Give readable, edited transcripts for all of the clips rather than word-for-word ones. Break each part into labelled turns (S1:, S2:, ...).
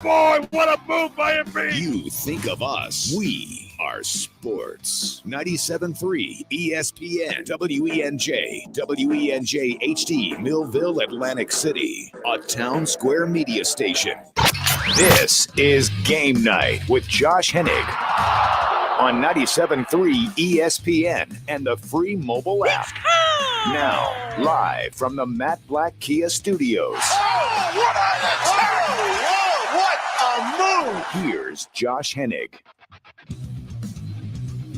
S1: Boy, what a move by MB!
S2: You think of us. We are sports. 97.3 ESPN, WENJ, WENJ HD, Millville, Atlantic City, a town square media station. This is Game Night with Josh Hennig on 97.3 ESPN and the free mobile app. Now, live from the Matt Black Kia Studios. Here's Josh Hennig.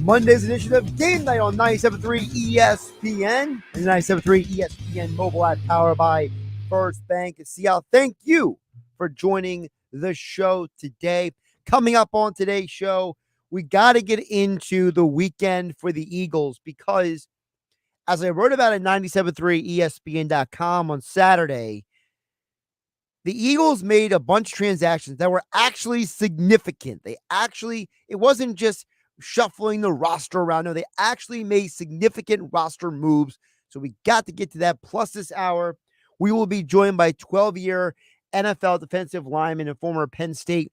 S3: Monday's edition of Game Night on 97.3 ESPN and 97.3 ESPN mobile app powered by First Bank of Seattle. Thank you for joining the show today. Coming up on today's show, we got to get into the weekend for the Eagles because, as I wrote about at 97.3 ESPN.com on Saturday, the Eagles made a bunch of transactions that were actually significant. It wasn't just shuffling the roster around. No, they actually made significant roster moves. So we got to get to that. Plus this hour, we will be joined by 12-year NFL defensive lineman and former Penn State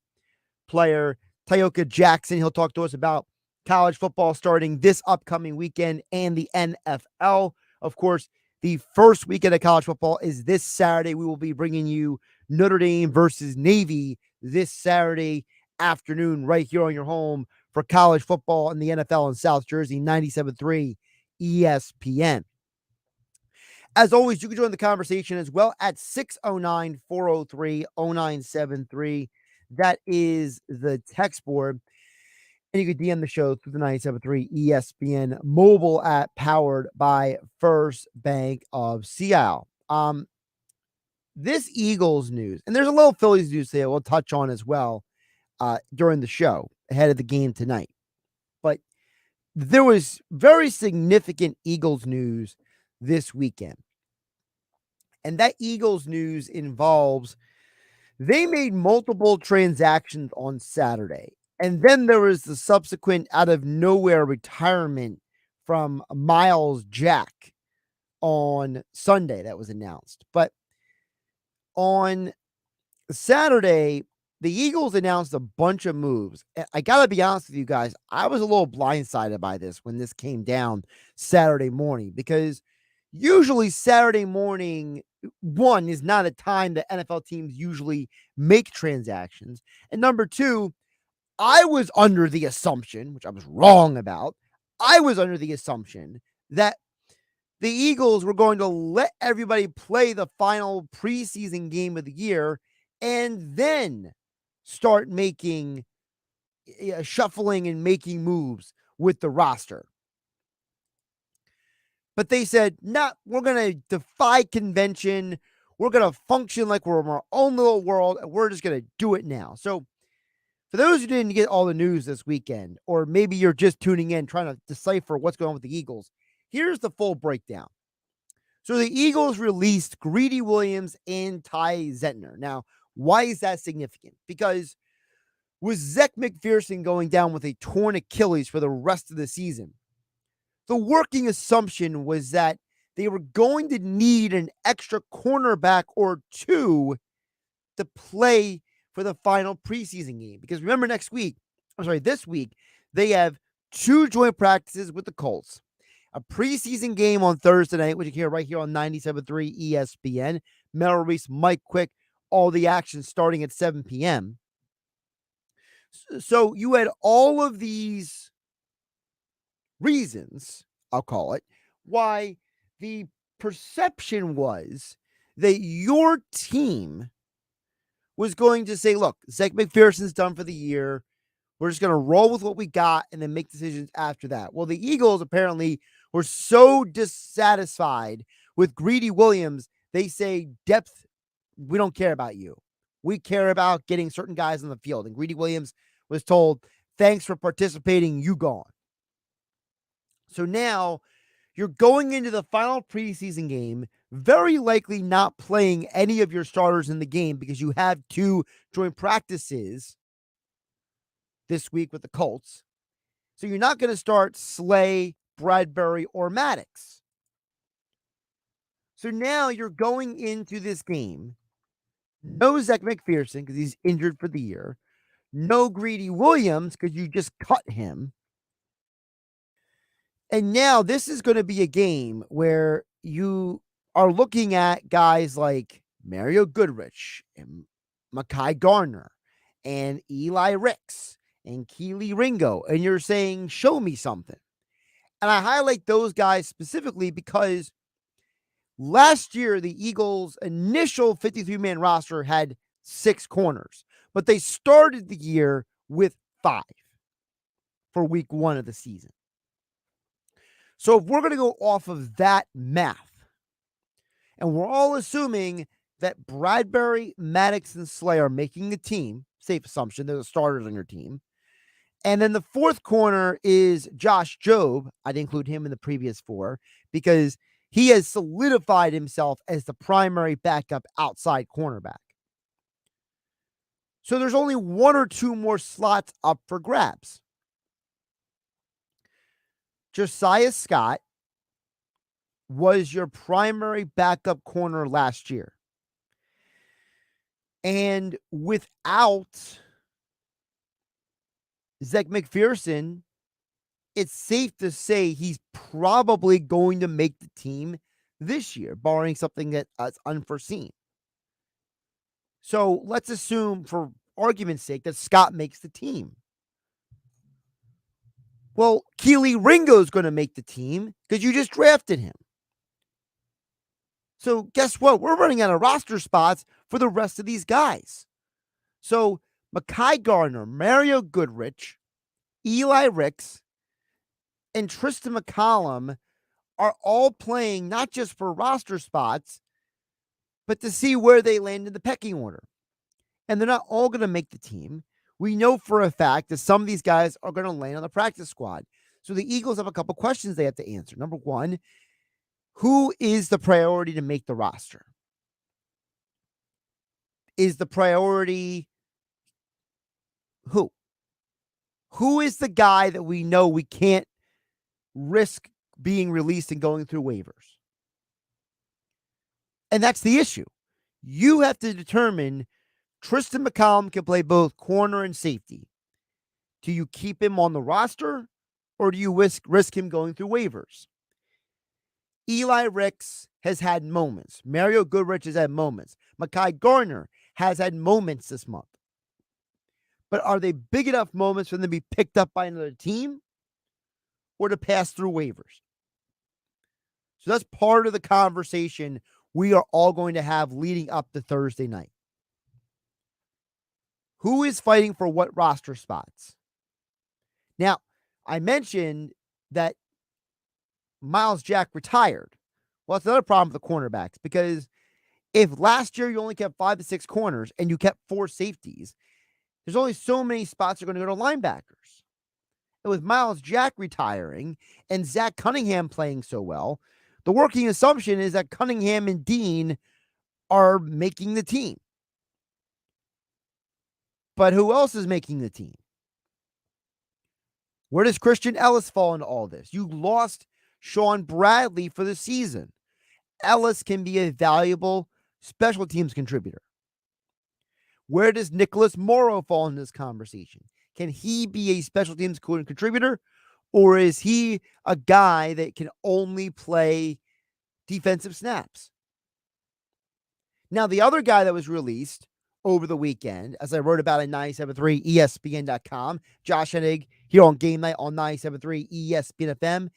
S3: player Tyoka Jackson. He'll talk to us about college football starting this upcoming weekend and the NFL. Of course, the first weekend of college football is this Saturday. We will be bringing you Notre Dame versus Navy this Saturday afternoon right here on your home for college football and the NFL in South Jersey, 97.3 ESPN. As always, you can join the conversation as well at 609-403-0973. That is the text board. And you can DM the show through the 97.3 ESPN mobile app powered by First Bank of Seattle. This Eagles news, and there's a little Phillies news there we'll touch on as well during the show ahead of the game tonight. But there was very significant Eagles news this weekend. And that Eagles news involves they made multiple transactions on Saturday. And then there was the subsequent out of nowhere retirement from Miles Jack on Sunday that was announced. But on Saturday, the Eagles announced a bunch of moves. I got to be honest with you guys. I was a little blindsided by this when this came down Saturday morning because usually Saturday morning, one, is not a time that NFL teams usually make transactions. And number two, I was under the assumption, which I was wrong about, that the Eagles were going to let everybody play the final preseason game of the year and then start making shuffling and making moves with the roster. But they said, nah, we're going to defy convention. We're going to function like we're in our own little world, and we're just going to do it now. So for those who didn't get all the news this weekend, or maybe you're just tuning in trying to decipher what's going on with the Eagles, here's the full breakdown. So the Eagles released Greedy Williams and Ty Zentner. Now, why is that significant? Because with Zech McPherson going down with a torn Achilles for the rest of the season, the working assumption was that they were going to need an extra cornerback or two to play for the final preseason game. Because remember this week, they have two joint practices with the Colts, a preseason game on Thursday night, which you can hear right here on 97.3 ESPN. Merrill Reese, Mike Quick, all the action starting at 7 p.m. So you had all of these reasons, I'll call it, why the perception was that your team was going to say, look, Zech McPherson's done for the year. We're just going to roll with what we got and then make decisions after that. Well, the Eagles apparently were so dissatisfied with Greedy Williams, they say, depth, we don't care about you. We care about getting certain guys on the field. And Greedy Williams was told, thanks for participating, you gone. So now you're going into the final preseason game, very likely not playing any of your starters in the game because you have two joint practices this week with the Colts. So you're not going to start Slay, Bradbury, or Maddox. So now you're going into this game No Zach McPherson because he's injured for the year. No Greedy Williams because you just cut him. And now this is going to be a game where you are looking at guys like Mario Goodrich and Mekhi Garner and Eli Ricks and Keely Ringo, and you're saying, show me something. And I highlight those guys specifically because last year, the Eagles' initial 53-man roster had 6 corners, but they started the year with 5 for week 1 of the season. So if we're going to go off of that math, and we're all assuming that Bradbury, Maddox, and Slay are making the team, safe assumption, they're the starters on your team, and then the 4th corner is Josh Jobe. I'd include him in the previous 4 because he has solidified himself as the primary backup outside cornerback. So there's only 1 or 2 more slots up for grabs. Josiah Scott was your primary backup corner last year. And without Zach McPherson, it's safe to say he's probably going to make the team this year, barring something that's unforeseen. So let's assume, for argument's sake, that Scott makes the team. Well, Keely Ringo's going to make the team because you just drafted him. So guess what? We're running out of roster spots for the rest of these guys. So Mekhi Garner, Mario Goodrich, Eli Ricks, and Tristan McCollum are all playing not just for roster spots, but to see where they land in the pecking order. And they're not all going to make the team. We know for a fact that some of these guys are going to land on the practice squad. So the Eagles have a couple questions they have to answer. Number one, who is the priority to make the roster? Is the priority who? Who is the guy that we know we can't risk being released and going through waivers? And that's the issue. You have to determine Tristan McCollum can play both corner and safety. Do you keep him on the roster or do you risk him going through waivers? Eli Ricks has had moments. Mario Goodrich has had moments. Mekhi Garner has had moments this month. But are they big enough moments for them to be picked up by another team or to pass through waivers? So that's part of the conversation we are all going to have leading up to Thursday night. Who is fighting for what roster spots? Now, I mentioned that Miles Jack retired. Well, that's another problem with the cornerbacks because if last year you only kept 5 to 6 corners and you kept 4 safeties, there's only so many spots that are going to go to linebackers. And with Miles Jack retiring and Zach Cunningham playing so well, the working assumption is that Cunningham and Dean are making the team. But who else is making the team? Where does Christian Ellis fall into all this? You lost Sean Bradley for the season. Ellis can be a valuable special teams contributor. Where does Nicholas Morrow fall in this conversation? Can he be a special teams contributor, or is he a guy that can only play defensive snaps? Now, the other guy that was released over the weekend, as I wrote about at 97.3 ESPN.com, Josh Hennig here on GameNight on 97.3 ESPN FM.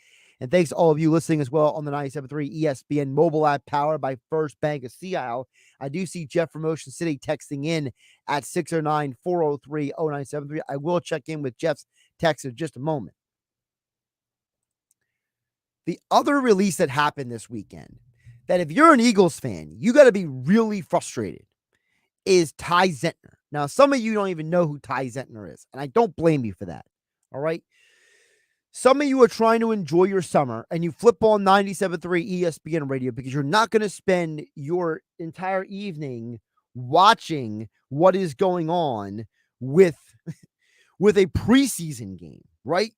S3: And thanks to all of you listening as well on the 97.3 ESPN mobile app powered by First Bank of Seattle. I do see Jeff from Ocean City texting in at 609-403-0973. I will check in with Jeff's text in just a moment. The other release that happened this weekend, that if you're an Eagles fan, you got to be really frustrated, is Ty Zentner. Now, some of you don't even know who Ty Zentner is, and I don't blame you for that. All right. Some of you are trying to enjoy your summer and you flip on 97.3 ESPN radio because you're not going to spend your entire evening watching what is going on with a preseason game, right?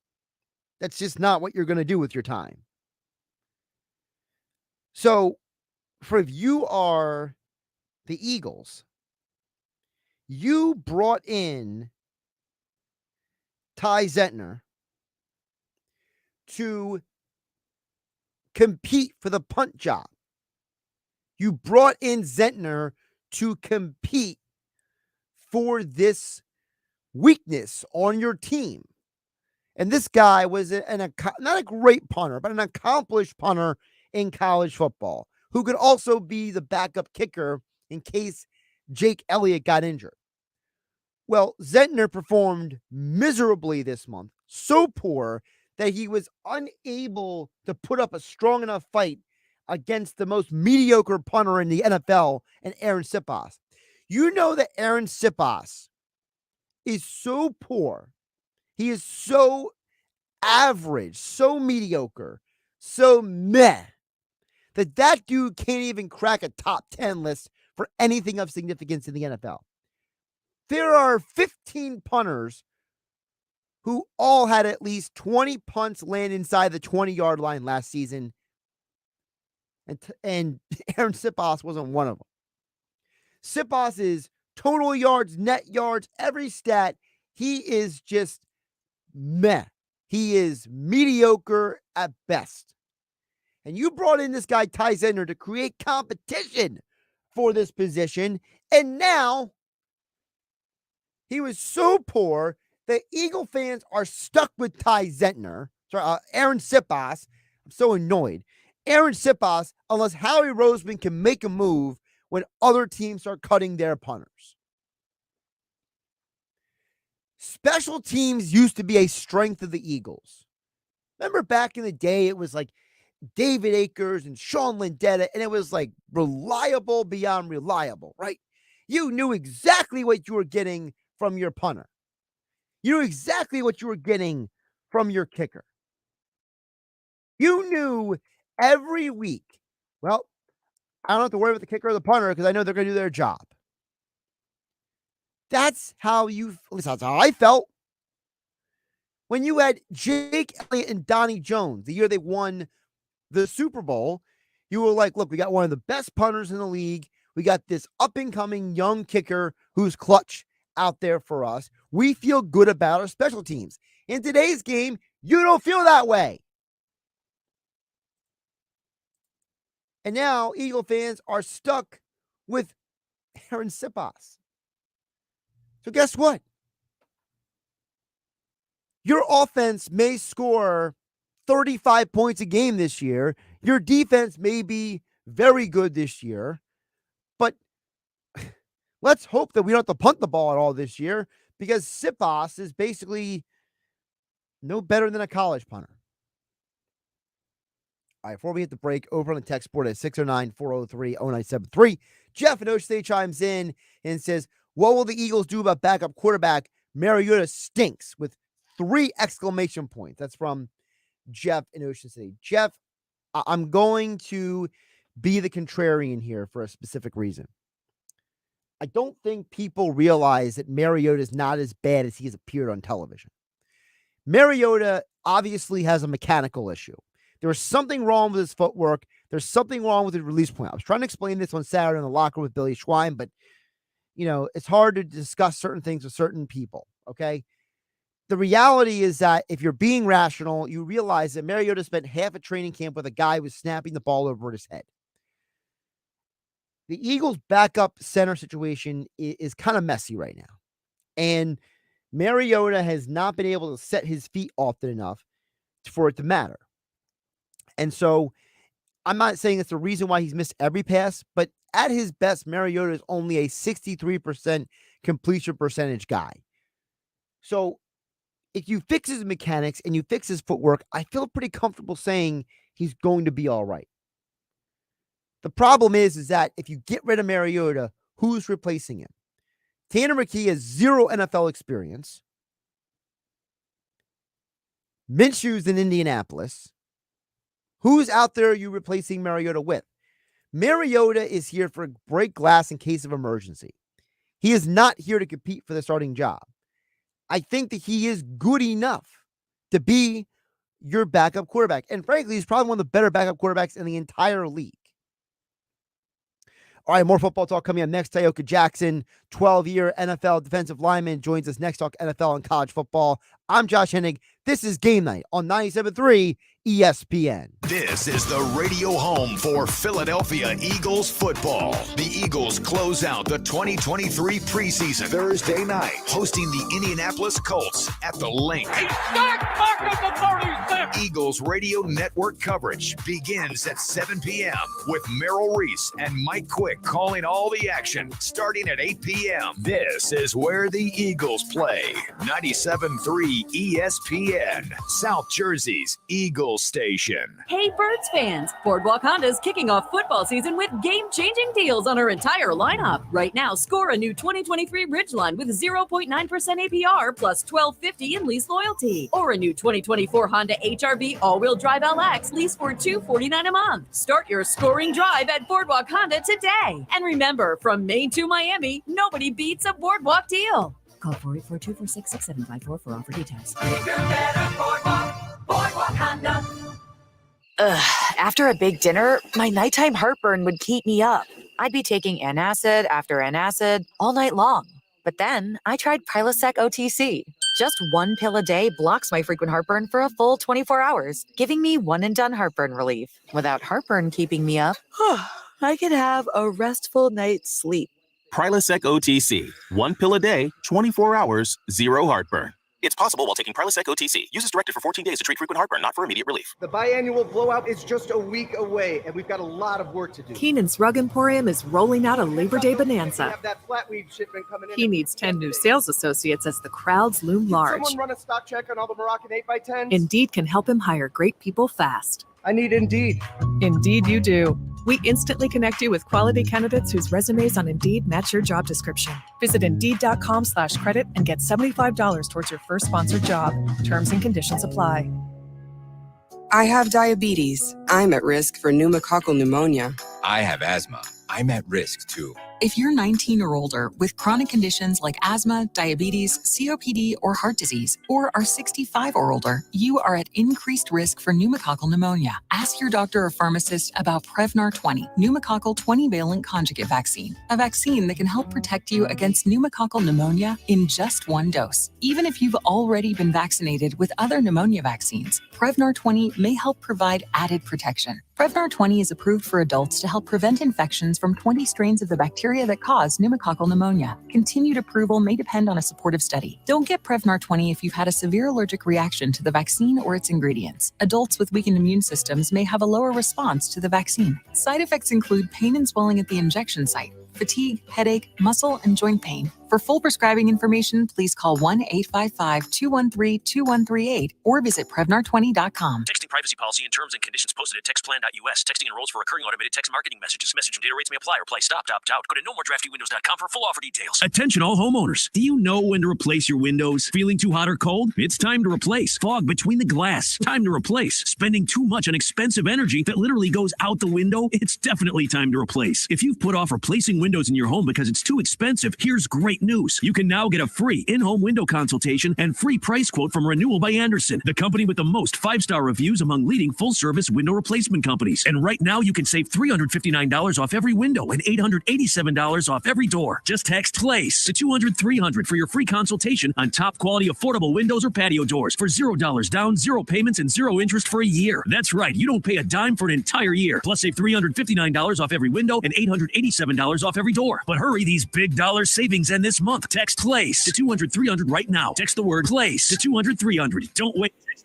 S3: That's just not what you're going to do with your time. So, if you are the Eagles You brought in Ty Zentner to compete for the punt job. You brought in Zentner to compete for this weakness on your team. And this guy was not a great punter, but an accomplished punter in college football who could also be the backup kicker in case Jake Elliott got injured. Well, Zentner performed miserably this month, so poor that he was unable to put up a strong enough fight against the most mediocre punter in the NFL, and Aaron Sipas. You know that Aaron Sipas is so poor. He is so average, so mediocre, so meh, that dude can't even crack a top 10 list for anything of significance in the NFL. There are 15 punters who all had at least 20 punts land inside the 20-yard line last season, and Aaron Sipas wasn't one of them. Sipas is total yards, net yards, every stat. He is just meh. He is mediocre at best. And you brought in this guy, Ty Zentner, to create competition for this position. And now he was so poor that Eagle fans are stuck with Ty Zentner. Sorry, Aaron Sipas. I'm so annoyed. Aaron Sipas, unless Howie Roseman can make a move when other teams are cutting their punters. Special teams used to be a strength of the Eagles. Remember back in the day, it was like David Akers and Sean Lindetta, and it was like reliable beyond reliable, right? You knew exactly what you were getting from your punter. You knew exactly what you were getting from your kicker. You knew every week, well, I don't have to worry about the kicker or the punter because I know they're going to do their job. That's how that's how I felt. When you had Jake Elliott and Donnie Jones, the year they won the Super Bowl, you were like, look, we got one of the best punters in the league. We got this up-and-coming young kicker who's clutch out there for us. We feel good about our special teams. In today's game, you don't feel that way. And now Eagle fans are stuck with Aaron Sipas. So guess what? Your offense may score 35 points a game this year. Your defense may be very good this year. But let's hope that we don't have to punt the ball at all this year because Sipas is basically no better than a college punter. All right, before we hit the break, over on the text board at 609-403-0973, Jeff in Ocean State chimes in and says, what will the Eagles do about backup quarterback? Mariota stinks with 3 exclamation points. That's from Jeff in Ocean City. Jeff, I'm going to be the contrarian here for a specific reason. I don't think people realize that Mariota is not as bad as he has appeared on television. Mariota obviously has a mechanical issue. There was something wrong with his footwork. There's something wrong with his release point. I was trying to explain this on Saturday in the locker with Billy Schwein, but, it's hard to discuss certain things with certain people, okay? The reality is that if you're being rational, you realize that Mariota spent half a training camp with a guy who was snapping the ball over his head. The Eagles' backup center situation is kind of messy right now. And Mariota has not been able to set his feet often enough for it to matter. And so I'm not saying it's the reason why he's missed every pass, but at his best, Mariota is only a 63% completion percentage guy. So if you fix his mechanics and you fix his footwork, I feel pretty comfortable saying he's going to be all right. The problem is that if you get rid of Mariota, who's replacing him? Tanner McKee has 0 NFL experience. Minshew's in Indianapolis. Who's out there you replacing Mariota with? Mariota is here for break glass in case of emergency. He is not here to compete for the starting job. I think that he is good enough to be your backup quarterback. And frankly, he's probably one of the better backup quarterbacks in the entire league. All right, more football talk coming up next. Tyoka Jackson, 12-year NFL defensive lineman, joins us next. Talk NFL and college football. I'm Josh Hennig. This is Game Night on 97.3 ESPN.
S2: This is the radio home for Philadelphia Eagles football. The Eagles close out the 2023 preseason Thursday night, hosting the Indianapolis Colts at the Link. Eagles radio network coverage begins at 7 p.m. with Merrill Reese and Mike Quick calling all the action starting at 8 p.m. This is where the Eagles play. 97.3 ESPN, South Jersey's Eagles station.
S4: Hey, Birds fans! Boardwalk Honda's kicking off football season with game-changing deals on our entire lineup. Right now, score a new 2023 Ridgeline with 0.9% APR plus $12.50 in lease loyalty. Or a new 2024 Honda HRV all-wheel drive LX lease for $249 a month. Start your scoring drive at Boardwalk Honda today. And remember, from Maine to Miami, nobody beats a Boardwalk deal. Call 484-246-6754 for offer details. Boardwalk Honda.
S5: After a big dinner, my nighttime heartburn would keep me up. I'd be taking antacid after antacid all night long. But then I tried Prilosec OTC. Just one pill a day blocks my frequent heartburn for a full 24 hours, giving me one-and-done heartburn relief. Without heartburn keeping me up, I could have a restful night's sleep.
S6: Prilosec OTC. One pill a day, 24 hours, zero heartburn. It's possible while taking Prilosec OTC. Use as directed for 14 days to treat frequent heartburn, not for immediate relief.
S7: The biannual blowout is just a week away, and we've got a lot of work to do.
S8: Keenan's Rug Emporium is rolling out a Labor Day bonanza.
S7: Have that flatweed shipment coming in.
S8: He needs 10 new sales associates as the crowds loom large.
S7: Someone run a stock check on all the Moroccan 8x10s?
S8: Indeed can help him hire great people fast.
S7: I need Indeed.
S8: Indeed you do. We instantly connect you with quality candidates whose resumes on Indeed match your job description. Visit Indeed.com/credit and get $75 towards your first sponsored job. Terms and conditions apply.
S9: I have diabetes. I'm at risk for pneumococcal pneumonia.
S10: I have asthma. I'm at risk too.
S11: If you're 19 or older with chronic conditions like asthma, diabetes, COPD, or heart disease, or are 65 or older, you are at increased risk for pneumococcal pneumonia. Ask your doctor or pharmacist about Prevnar 20, pneumococcal 20-valent conjugate vaccine, a vaccine that can help protect you against pneumococcal pneumonia in just one dose. Even if you've already been vaccinated with other pneumonia vaccines, Prevnar 20 may help provide added protection. Prevnar 20 is approved for adults to help prevent infections from 20 strains of the bacteria that cause pneumococcal pneumonia. Continued approval may depend on a supportive study. Don't get Prevnar 20 if you've had a severe allergic reaction to the vaccine or its ingredients. Adults with weakened immune systems may have a lower response to the vaccine. Side effects include pain and swelling at the injection site, fatigue, headache, muscle, and joint pain. For full prescribing information, please call 1-855-213-2138 or visit Prevnar20.com.
S12: Texting privacy policy and terms and conditions posted at textplan.us. Texting enrolls for recurring automated text marketing messages. Message and data rates may apply. Reply stop, opt out. Go to nomoredraftywindows.com for full offer details.
S13: Attention all homeowners. Do you know when to replace your windows? Feeling too hot or cold? It's time to replace. Fog between the glass. Time to replace. Spending too much on expensive energy that literally goes out the window? It's definitely time to replace. If you've put off replacing windows in your home because it's too expensive, here's great news. You can now get a free in-home window consultation and free price quote from Renewal by Andersen, the company with the most 5-star reviews among leading full-service window replacement companies. And right now, you can save $359 off every window and $887 off every door. Just text PLACE to 200-300 for your free consultation on top-quality affordable windows or patio doors for $0 down, 0 payments, and 0 interest for a year. That's right. You don't pay a dime for an entire year. Plus, save $359 off every window and $887 off every door. But hurry, these big dollar savings end this month. Text PLACE to 200-300 right now. Text the word PLACE to 200-300. Don't wait. Text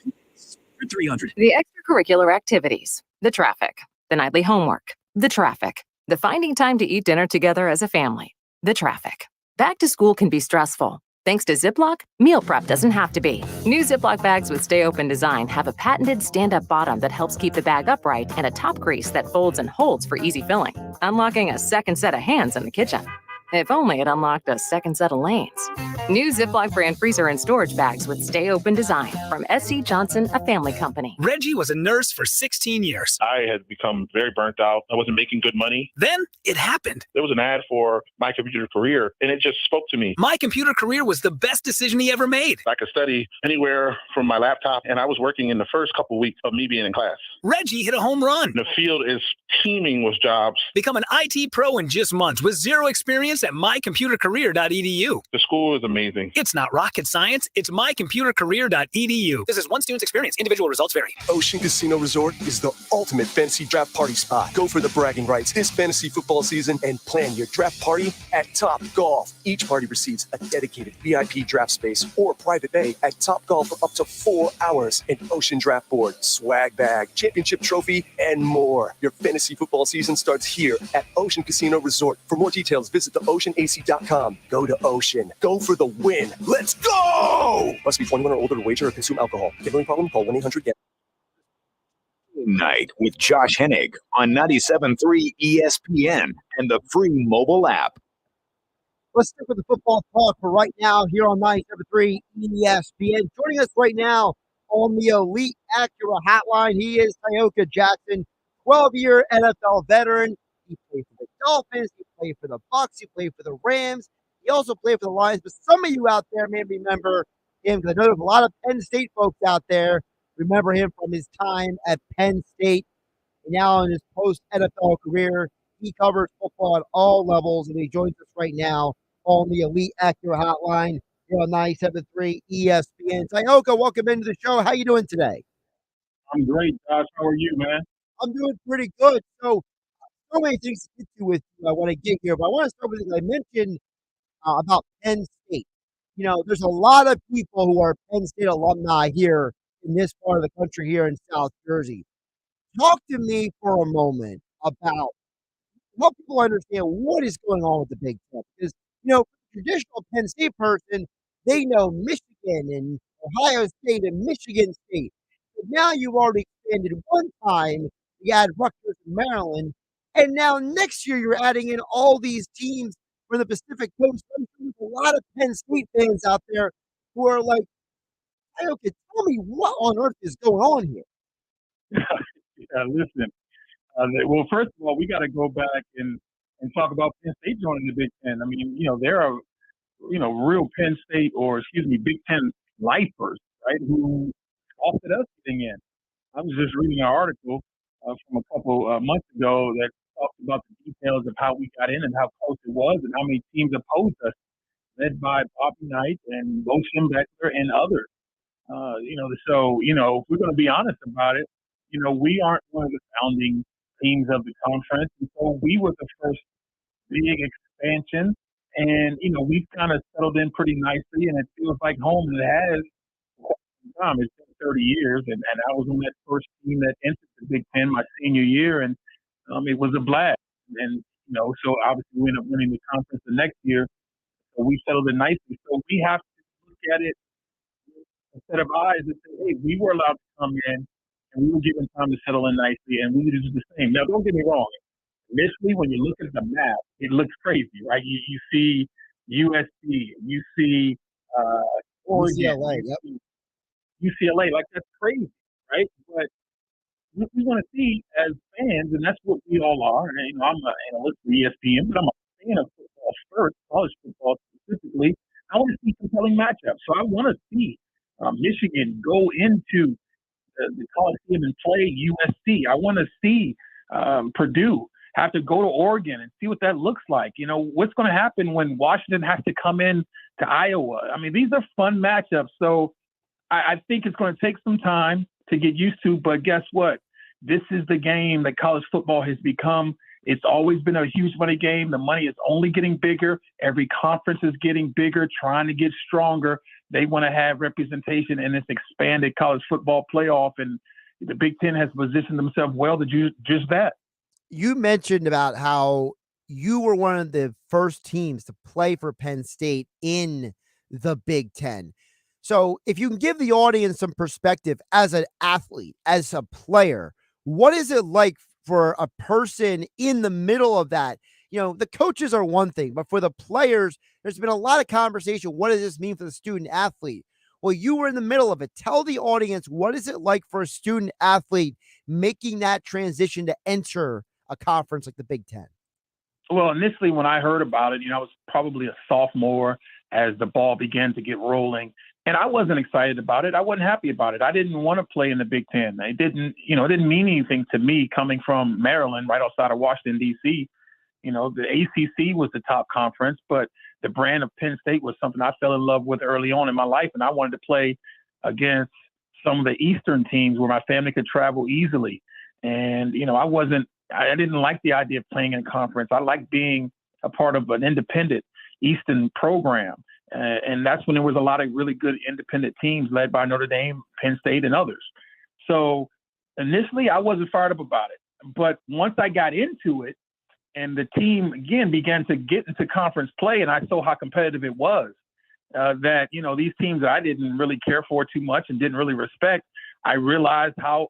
S13: 300.
S5: The extracurricular activities, the traffic, the nightly homework, the traffic, the finding time to eat dinner together as a family, the traffic. Back to school can be stressful. Thanks to Ziploc, meal prep doesn't have to be. New Ziploc bags with Stay Open design have a patented stand-up bottom that helps keep the bag upright and a top crease that folds and holds for easy filling, unlocking a second set of hands in the kitchen.
S4: If only it unlocked a second set of lanes. New Ziploc brand freezer and storage bags with stay open design from SC Johnson, a family company.
S14: Reggie was a nurse for 16 years.
S1: I had become very burnt out. I wasn't making good money.
S14: Then it happened.
S1: There was an ad for My Computer Career, and it just spoke to me.
S14: My Computer Career was the best decision he ever made.
S1: I could study anywhere from my laptop, and I was working in the first couple weeks of me being in class.
S14: Reggie hit a home run.
S1: The field is teeming with jobs.
S14: Become an IT pro in just months with zero experience at mycomputercareer.edu.
S1: The school is amazing.
S14: It's not rocket science. It's mycomputercareer.edu. This is one student's experience. Individual results vary.
S15: Ocean Casino Resort is the ultimate fantasy draft party spot. Go for the bragging rights this fantasy football season and plan your draft party at Top Golf. Each party receives a dedicated VIP draft space or private bay at Top Golf for up to 4 hours. An Ocean draft board, swag bag, championship trophy, and more. Your fantasy football season starts here at Ocean Casino Resort. For more details, visit theoceanac.com. Go to Ocean. Go for the win. Let's go! Must be 21 or older to wager or consume alcohol. Gambling problem? Call 1-800-GAMBLER.
S2: Night with Josh Hennig on 97.3 ESPN and the free mobile app.
S3: Let's stick with the football talk for right now here on 97.3 ESPN. Joining us right now on the Elite Acura hotline, he is Tyoka Jackson, 12-year NFL veteran. He played for the Dolphins. He played for the Bucs. He played for the Rams. He also played for the Lions. But some of you out there may remember him, because I know there's a lot of Penn State folks out there remember him from his time at Penn State. And now in his post-NFL career, he covers football at all levels, and he joins us right now on the Elite Acura hotline here on 97.3 ESPN. Tyoka, welcome into the show. How you doing today?
S1: I'm great, Josh. How are you, man?
S3: I'm doing pretty good. So many things to get to with you I want to get here, but I want to start with this. I mentioned about Penn State. You know, there's a lot of people who are Penn State alumni here in this part of the country here in South Jersey. Talk to me for a moment about help people understand what is going on with the Big Ten. Because, you know, traditional Penn State person, they know Michigan and Ohio State and Michigan State. But now you've already expanded one time. You add Rutgers and Maryland. And now next year you're adding in all these teams from the Pacific Coast. There's a lot of Penn State fans out there who are like, hey, okay, tell me what on earth is going on here.
S1: Yeah, listen. Well, first of all, we got to go back and talk about Penn State joining the Big Ten. I mean, you know, there are, you know, real Penn State Big Ten lifers, right, who offered us getting in. I was just reading an article from a couple months ago that talked about the details of how we got in and how close it was and how many teams opposed us, led by Bobby Knight and Bo Schembechler and others. So, you know, if we're going to be honest about it, you know, we aren't one of the founding teams of the conference. And so we were the first big expansion. And, you know, we've kind of settled in pretty nicely, and it feels like home. And it has quite some time. It's been 30 years. And I was on that first team that entered the Big Ten my senior year. And it was a blast. And, you know, so obviously we ended up winning the conference the next year. So we settled in nicely. So we have to look at it a set of eyes and say, hey, we were allowed to come in and we were given time to settle in nicely, and we need to do the same. Now, don't get me wrong. Initially, when you look at the map, it looks crazy, right? You see USC, you see Oregon,
S3: UCLA,
S1: UCLA, like that's crazy, right? But what we want to see as fans, and that's what we all are, and you know, I'm an analyst for ESPN, but I'm a fan of football first, college football specifically. I want to see compelling matchups. So I want to see Michigan go into the Coliseum and play USC. I want to see Purdue have to go to Oregon and see what that looks like. You know, what's going to happen when Washington has to come in to Iowa? I mean, these are fun matchups. So I think it's going to take some time to get used to, but guess what? This is the game that college football has become. It's always been a huge money game. The money is only getting bigger. Every conference is getting bigger, trying to get stronger. They want to have representation in this expanded college football playoff, and the Big Ten has positioned themselves well to do just that.
S3: You mentioned about how you were one of the first teams to play for Penn State in the Big Ten. So if you can give the audience some perspective as an athlete, as a player, what is it like for a person in the middle of that? the coaches are one thing, but for the players, there's been a lot of conversation. What does this mean for the student athlete? Well, you were in the middle of it. Tell the audience, what is it like for a student athlete making that transition to enter a conference like the Big Ten?
S1: Well, initially when I heard about it, I was probably a sophomore as the ball began to get rolling. And I wasn't excited about it. I wasn't happy about it. I didn't want to play in the Big Ten. It didn't mean anything to me coming from Maryland, right outside of Washington, D.C. The ACC was the top conference, but the brand of Penn State was something I fell in love with early on in my life. And I wanted to play against some of the Eastern teams where my family could travel easily. And, I didn't like the idea of playing in a conference. I liked being a part of an independent Eastern program. And that's when there was a lot of really good independent teams led by Notre Dame, Penn State, and others. So initially I wasn't fired up about it. But once I got into it and the team, again, began to get into conference play, and I saw how competitive it was, that, these teams that I didn't really care for too much and didn't really respect, I realized how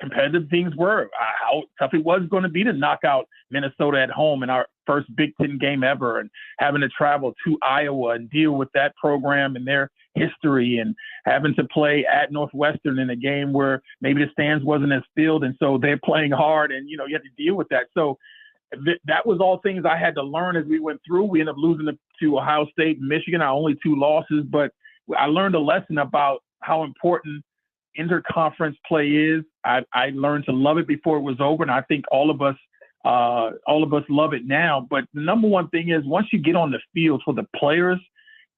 S1: competitive things were, how tough it was going to be to knock out Minnesota at home in our first Big Ten game ever, and having to travel to Iowa and deal with that program and their history, and having to play at Northwestern in a game where maybe the stands wasn't as filled, and so they're playing hard, and you had to deal with that. So that was all things I had to learn as we went through. We ended up losing to Ohio State and Michigan, our only 2 losses, but I learned a lesson about how important interconference play is. I learned to love it before it was over, and I think all of us love it now. But the number one thing is, once you get on the field for the players,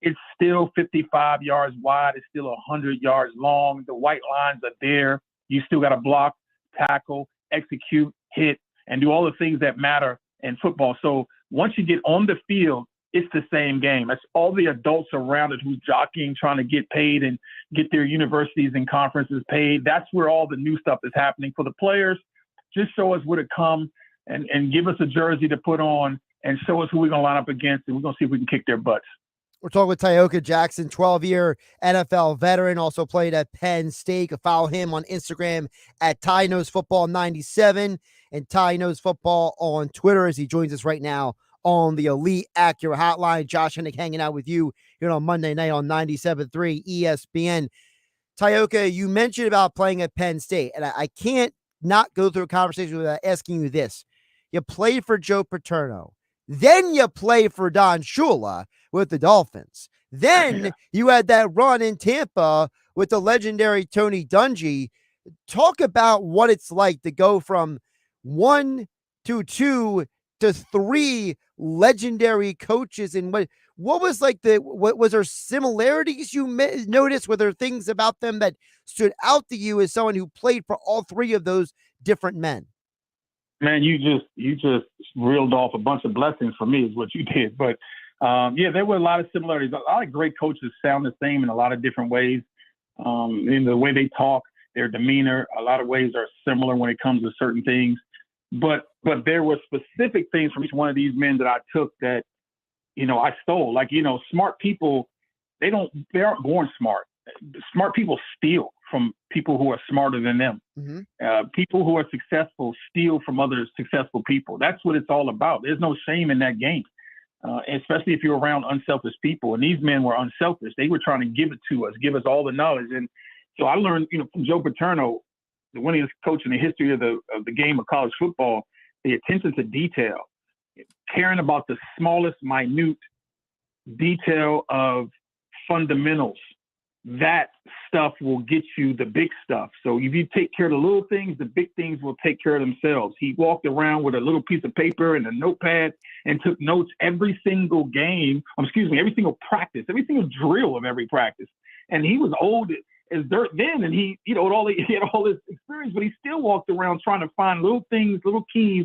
S1: it's still 55 yards wide. It's still 100 yards long. The white lines are there. You still got to block, tackle, execute, hit, and do all the things that matter in football. So once you get on the field, it's the same game. That's all the adults around it who's jockeying, trying to get paid and get their universities and conferences paid. That's where all the new stuff is happening. For the players, just show us where to come and give us a jersey to put on and show us who we're going to line up against, and we're going to see if we can kick their butts.
S3: We're talking with Tyoka Jackson, 12-year NFL veteran, also played at Penn State. Follow him on Instagram at TyKnowsFootball97 and Ty Knows Football on Twitter, as he joins us right now on the Elite Acura Hotline. Josh Hennig hanging out with you here on Monday night on 97.3 ESPN. Tyoka, you mentioned about playing at Penn State, and I can't not go through a conversation without asking you this. You played for Joe Paterno. Then you played for Don Shula with the Dolphins. Then you had that run in Tampa with the legendary Tony Dungy. Talk about what it's like to go from 1 to 2 to 3 legendary coaches, and what was like what was there similarities you noticed? Were there things about them that stood out to you as someone who played for all 3 of those different men?
S1: Man, you just reeled off a bunch of blessings for me is what you did. But there were a lot of similarities. A lot of great coaches sound the same in a lot of different ways. In the way they talk, their demeanor, a lot of ways are similar when it comes to certain things. But there were specific things from each one of these men that I took that, I stole. Like, smart people, they aren't born smart. Smart people steal from people who are smarter than them. Mm-hmm. People who are successful steal from other successful people. That's what it's all about. There's no shame in that game, especially if you're around unselfish people. And these men were unselfish. They were trying to give it to us, give us all the knowledge. And so I learned, from Joe Paterno, the winningest coach in the history of the game of college football, the attention to detail, caring about the smallest, minute detail of fundamentals. That stuff will get you the big stuff. So if you take care of the little things, the big things will take care of themselves. He walked around with a little piece of paper and a notepad and took notes every single every single practice, every single drill of every practice. And he was old as dirt then, and he had all this experience, but he still walked around trying to find little things, little keys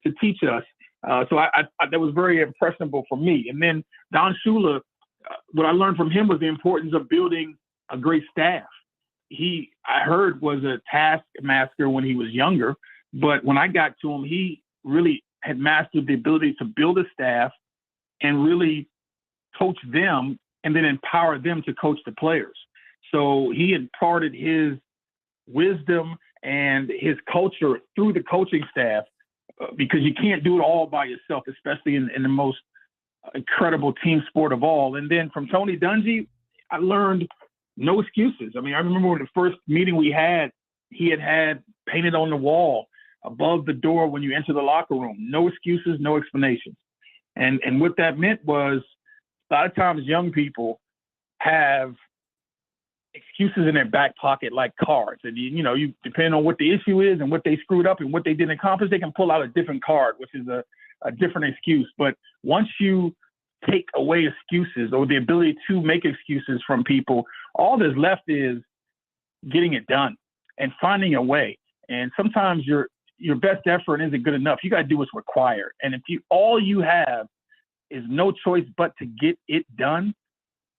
S1: to teach us. So I that was very impressionable for me. And then Don Shula, what I learned from him was the importance of building a great staff. I heard, was a taskmaster when he was younger, but when I got to him, he really had mastered the ability to build a staff and really coach them and then empower them to coach the players. So he imparted his wisdom and his culture through the coaching staff because you can't do it all by yourself, especially in the most incredible team sport of all. And then from Tony Dungy, I learned no excuses. I mean, I remember the first meeting we had, he had painted on the wall above the door when you enter the locker room. No excuses, no explanations. And what that meant was a lot of times young people have excuses in their back pocket like cards. And, you depending on what the issue is and what they screwed up and what they didn't accomplish, they can pull out a different card, which is a different excuse. But once you take away excuses or the ability to make excuses from people, all that's left is getting it done and finding a way. And sometimes your best effort isn't good enough. You got to do what's required. And if all you have is no choice but to get it done,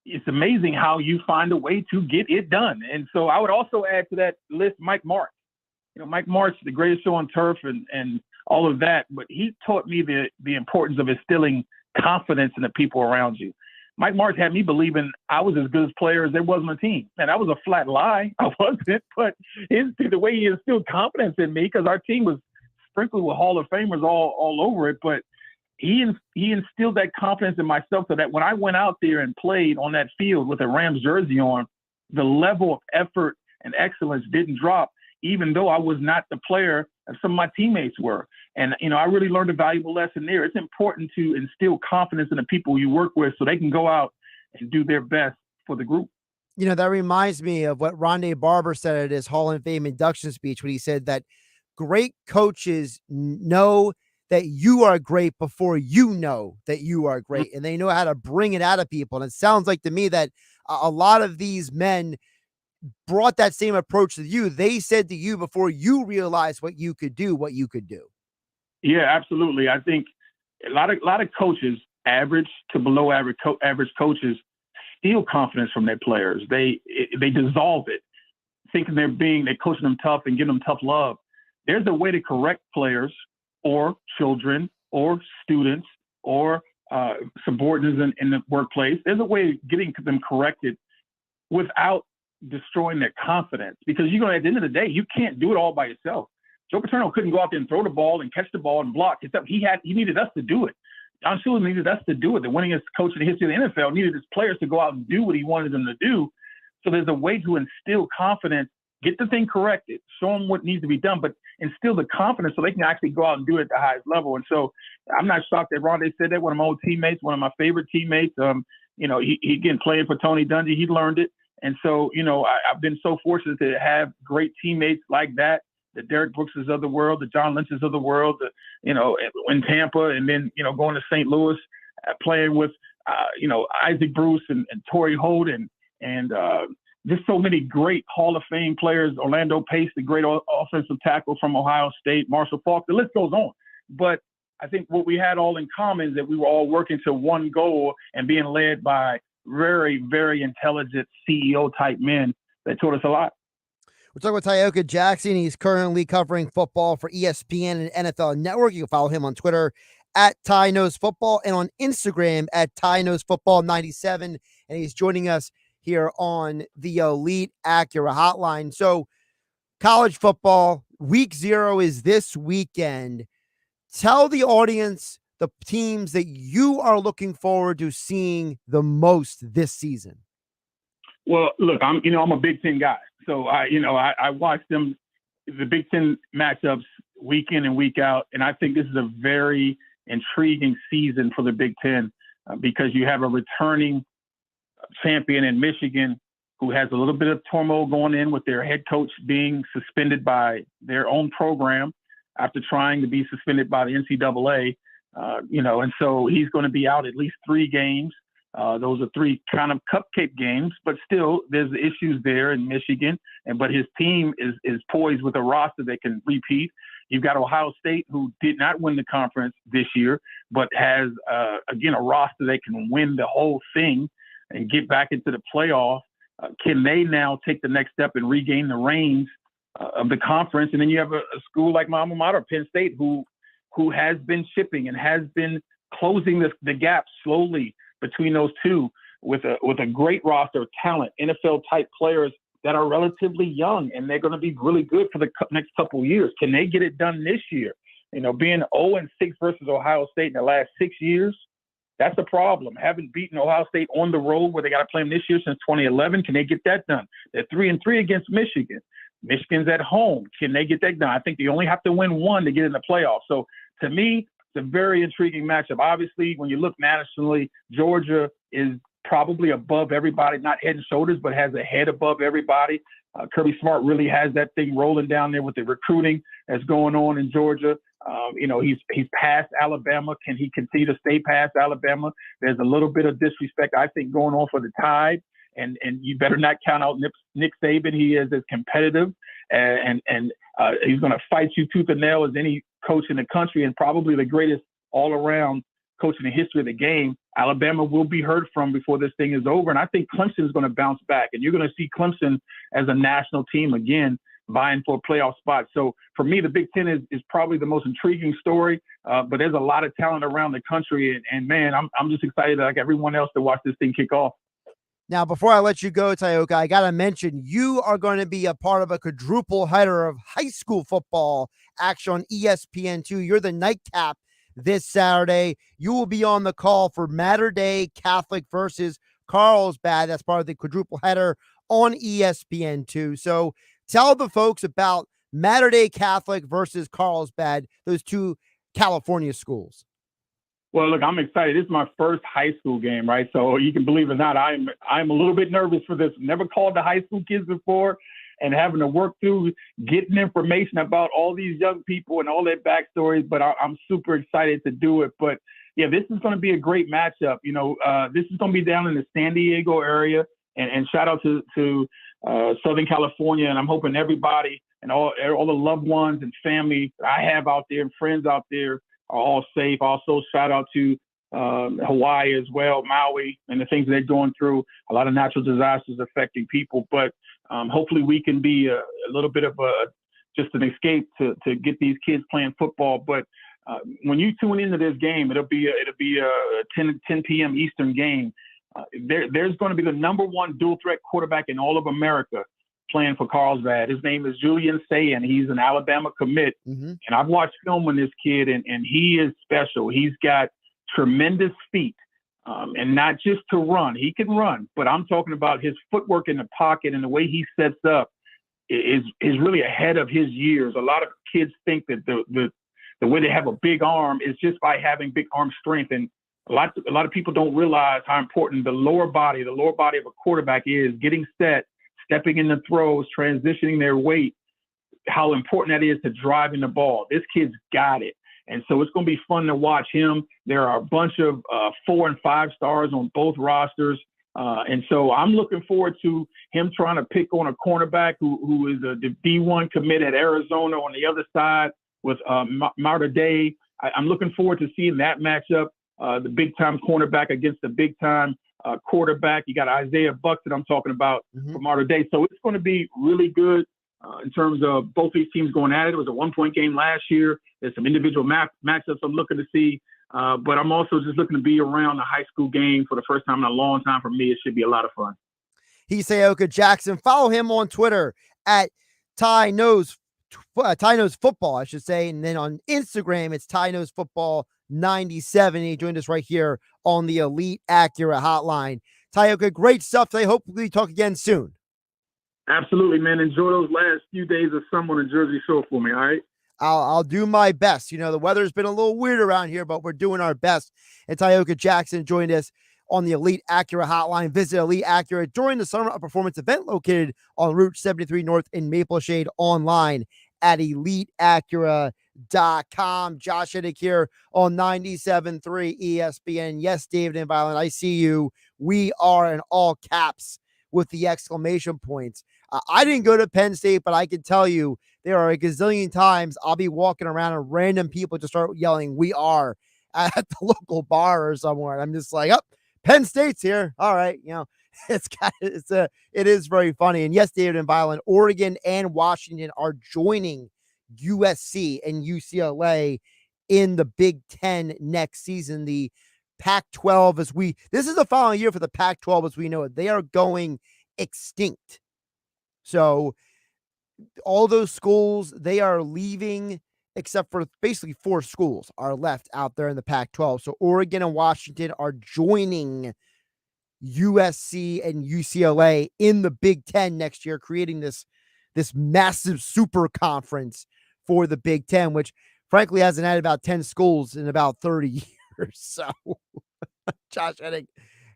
S1: it's amazing how you find a way to get it done. And so I would also add to that list Mike Martz. Mike Martz, the greatest show on turf and all of that, but he taught me the importance of instilling confidence in the people around you. Mike Martz had me believing I was as good a player as there was on the team. And that was a flat lie. I wasn't, but the way he instilled confidence in me, because our team was sprinkled with Hall of Famers all over it, but he instilled that confidence in myself so that when I went out there and played on that field with a Rams jersey on, the level of effort and excellence didn't drop, even though I was not the player that some of my teammates were. And, I really learned a valuable lesson there. It's important to instill confidence in the people you work with so they can go out and do their best for the group.
S3: That reminds me of what Rondé Barber said at his Hall of Fame induction speech when he said that great coaches know that you are great before you know that you are great, and they know how to bring it out of people. And it sounds like to me that a lot of these men brought that same approach to you. They said to you before you realized what you could do.
S1: Yeah, absolutely. I think a lot of coaches, average to below average coaches, steal confidence from their players. They dissolve it, thinking they're coaching them tough and giving them tough love. There's a way to correct players or children or students or subordinates in the workplace. There's a way of getting them corrected without destroying their confidence, because at the end of the day, you can't do it all by yourself. Joe Paterno couldn't go out there and throw the ball and catch the ball and block. He needed us to do it. John Shula needed us to do it. The winningest coach in the history of the NFL needed his players to go out and do what he wanted them to do. So there's a way to instill confidence, get the thing corrected, show them what needs to be done, but instill the confidence so they can actually go out and do it at the highest level. And so I'm not shocked that Rondé said that. One of my old teammates, one of my favorite teammates, he again, playing for Tony Dungy, he learned it. And so, I've been so fortunate to have great teammates like that, the Derek Brookses of the world, the John Lynch's of the world, in Tampa, and then, going to St. Louis, playing with, Isaac Bruce and Torrey Holt and just so many great Hall of Fame players, Orlando Pace, the great offensive tackle from Ohio State, Marshall Faulk, the list goes on. But I think what we had all in common is that we were all working to one goal and being led by very, very intelligent CEO-type men that taught us a lot.
S3: We're talking with Tyoka Jackson. He's currently covering football for ESPN and NFL Network. You can follow him on Twitter at Ty Knows Football and on Instagram at Ty Knows Football 97. And he's joining us here on the Elite Acura Hotline. So college football, week 0 is this weekend. Tell the audience the teams that you are looking forward to seeing the most this season.
S1: Well, look, I'm a Big Ten guy. So I watch them, the Big Ten matchups week in and week out. And I think this is a very intriguing season for the Big Ten because you have a returning champion in Michigan who has a little bit of turmoil going in with their head coach being suspended by their own program after trying to be suspended by the NCAA. And so he's going to be out at least 3 games. Those are 3 kind of cupcake games, but still there's issues there in Michigan. But his team is poised with a roster that can repeat. You've got Ohio State, who did not win the conference this year, but has, again, a roster that can win the whole thing and get back into the playoff. Can they now take the next step and regain the reins of the conference? And then you have a school like my alma mater, Penn State, who has been shipping and has been closing the gap slowly between those two with a great roster of talent, NFL-type players that are relatively young, and they're going to be really good for the next couple of years. Can they get it done this year? Being 0-6 versus Ohio State in the last 6 years, that's a problem. Haven't beaten Ohio State on the road where they got to play them this year since 2011. Can they get that done? They're 3-3 against Michigan. Michigan's at home. Can they get that done? I think they only have to win one to get in the playoffs. So to me, it's a very intriguing matchup. Obviously, when you look nationally, Georgia is probably above everybody, not head and shoulders, but has a head above everybody. Kirby Smart really has that thing rolling down there with the recruiting that's going on in Georgia. He's past Alabama. Can he continue to stay past Alabama? There's a little bit of disrespect, I think, going on for the Tide. And you better not count out Nick Saban. He is as competitive and he's going to fight you tooth and nail as any coach in the country, and probably the greatest all-around coach in the history of the game. Alabama will be heard from before this thing is over. And I think Clemson is going to bounce back. And you're going to see Clemson as a national team again, vying for a playoff spot. So for me, the Big Ten is probably the most intriguing story, but there's a lot of talent around the country. And man, I'm just excited, like everyone else, to watch this thing kick off.
S3: Now, before I let you go, Tyoka, I got to mention you are going to be a part of a quadruple header of high school football action on ESPN2. You're the nightcap this Saturday. You will be on the call for Mater Dei Catholic versus Carlsbad. That's part of the quadruple header on ESPN2. So tell the folks about Mater Dei Catholic versus Carlsbad, those two California schools.
S1: Well, look, I'm excited. This is my first high school game, right? So you can believe it or not, I'm a little bit nervous for this. Never called the high school kids before, and having to work through getting information about all these young people and all their backstories. But I'm super excited to do it. But yeah, this is going to be a great matchup. This is going to be down in the San Diego area, and shout out to Southern California. And I'm hoping everybody and all the loved ones and family I have out there and friends out there are all safe. Also, shout out to Hawaii as well, Maui, and the things they're going through. A lot of natural disasters affecting people, but hopefully we can be a little bit of just an escape to get these kids playing football. But when you tune into this game, it'll be a 10 p.m. Eastern game. There's going to be the number one dual threat quarterback in all of America playing for Carlsbad. His name is Julian Sayin. He's an Alabama commit. And I've watched film on this kid, and he is special. He's got tremendous feet, and not just to run. He can run, but I'm talking about his footwork in the pocket and the way he sets up is really ahead of his years. A lot of kids think that the way they have a big arm is just by having big arm strength. And a lot of people don't realize how important the lower body of a quarterback is, getting set, stepping in the throws, transitioning their weight, how important that is to driving the ball. This kid's got it. And so it's going to be fun to watch him. There are a bunch of 4 and 5 stars on both rosters. And so I'm looking forward to him trying to pick on a cornerback who is the D1 commit at Arizona on the other side with Mater Dei. I'm looking forward to seeing that matchup, the big-time cornerback against the big-time quarterback. You got Isaiah Bucks that I'm talking about for Mater Dei. So it's going to be really good in terms of both these teams going at it. It was a 1-point game last year. There's some individual matchups I'm looking to see. But I'm also just looking to be around a high school game for the first time in a long time. For me, it should be a lot of fun.
S3: He's Tyoka Jackson. Follow him on Twitter at Ty Knows Football, I should say. And then on Instagram, it's Ty Knows Football 97. He joined us right here on the Elite Acura Hotline. Tyoka, great stuff today. Hopefully we talk again soon.
S1: Absolutely, man. Enjoy those last few days of summer on the Jersey Shore for me, all right?
S3: I'll do my best. The weather's been a little weird around here, but we're doing our best. And Tyoka Jackson joined us on the Elite Acura Hotline. Visit Elite Acura during the Summer of Performance event located on Route 73 North in Maple Shade, online at eliteacura.com. Josh Hennig here on 97.3 ESPN. Yes, David and Violent, I see you. We are in all caps with the exclamation points. I didn't go to Penn State, but I can tell you there are a gazillion times I'll be walking around and random people just start yelling, "We are," at the local bar or somewhere. And I'm just like, Penn State's here. All right. It is very funny. And yes, David and Violent, Oregon and Washington are joining USC and UCLA in the Big Ten next season. The Pac-12, this is the final year for the Pac-12 as we know it. They are going extinct. So all those schools, they are leaving except for basically 4 schools are left out there in the Pac-12. So Oregon and Washington are joining USC and UCLA in the Big Ten next year, creating this massive super conference for the Big Ten, which frankly hasn't had about 10 schools in about 30 years. So Josh Hennig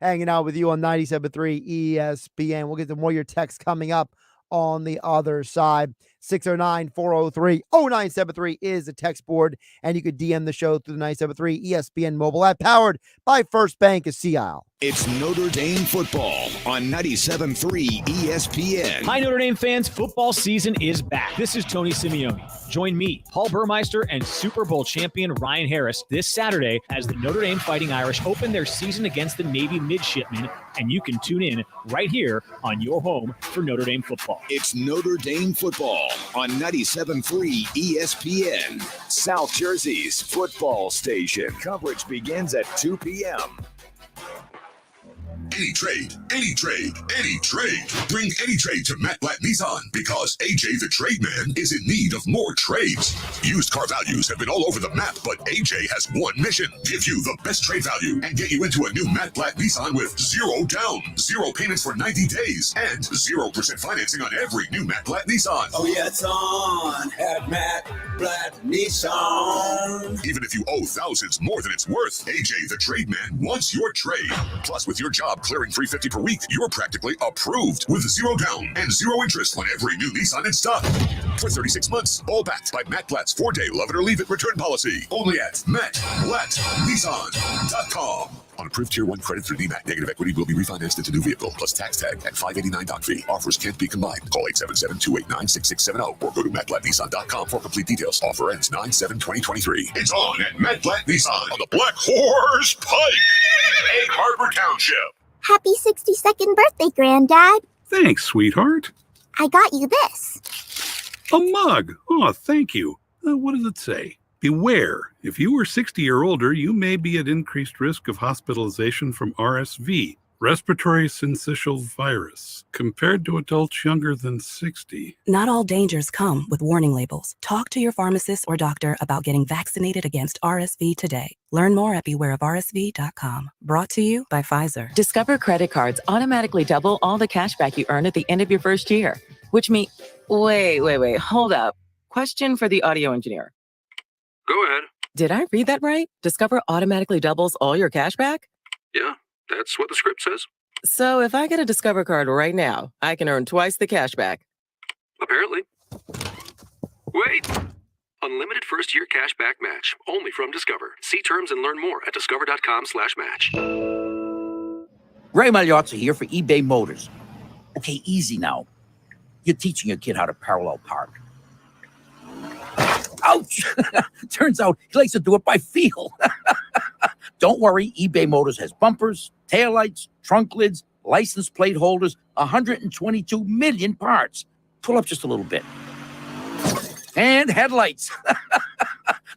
S3: hanging out with you on 97.3 ESPN. We'll get to more of your texts coming up on the other side. 609-403-0973 is the text board, and you could DM the show through the 97.3 ESPN mobile app, powered by First Bank of Sea Isle.
S2: It's Notre Dame football on 97.3 ESPN.
S16: Hi, Notre Dame fans. Football season is back. This is Tony Simeone. Join me, Paul Burmeister, and Super Bowl champion Ryan Harris this Saturday as the Notre Dame Fighting Irish open their season against the Navy Midshipmen, and you can tune in right here on your home for Notre Dame football.
S2: It's Notre Dame football on 97.3 ESPN, South Jersey's football station. Coverage begins at 2 p.m.
S17: Any trade, any trade, any trade. Bring any trade to Matt Blatt Nissan because AJ the Trade Man is in need of more trades. Used car values have been all over the map, but AJ has one mission: give you the best trade value and get you into a new Matt Blatt Nissan with 0 down, 0 payments for 90 days, and 0% financing on every new Matt Blatt Nissan.
S18: Oh yeah, it's on at Matt Blatt Nissan.
S17: Even if you owe thousands more than it's worth, AJ the Trade Man wants your trade. Plus, with your job clearing $350 per week, you're practically approved with 0 down and 0 interest on every new Nissan in stock. For 36 months, all backed by Matt Blatt's 4-day love it or leave it return policy. Only at MattBlattNissan.com. On approved Tier 1 credit through DMAC, negative equity will be refinanced into new vehicle plus tax tag at $589 doc fee. Offers can't be combined. Call 877-289-6670 or go to MattBlattNissan.com for complete details. Offer ends 9/7/2023. It's on at Matt Blatt Nissan on the Black Horse Pike, Egg Harbor Township.
S19: Happy 62nd birthday, Granddad.
S20: Thanks, sweetheart.
S19: I got you this.
S20: A mug. Oh, thank you. What does it say? Beware, if you are 60 or older, you may be at increased risk of hospitalization from RSV, respiratory syncytial virus, compared to adults younger than 60.
S21: Not all dangers come with warning labels. Talk to your pharmacist or doctor about getting vaccinated against RSV today. Learn more at bewareofrsv.com. Brought to you by Pfizer.
S22: Discover credit cards automatically double all the cash back you earn at the end of your first year, which means... Wait, hold up. Question for the audio engineer.
S23: Go ahead.
S22: Did I read that right? Discover automatically doubles all your cash back?
S23: Yeah, that's what the script says.
S22: So if I get a Discover card right now, I can earn twice the cash back.
S23: Apparently. Wait! Unlimited first-year cash back match, only from Discover. See terms and learn more at discover.com/match.
S24: Ray Magliozzi here for eBay Motors. Okay, easy now. You're teaching your kid how to parallel park. Ouch! Turns out he likes to do it by feel. Don't worry, eBay Motors has bumpers, taillights, trunk lids, license plate holders, 122 million parts. Pull up just a little bit. And headlights.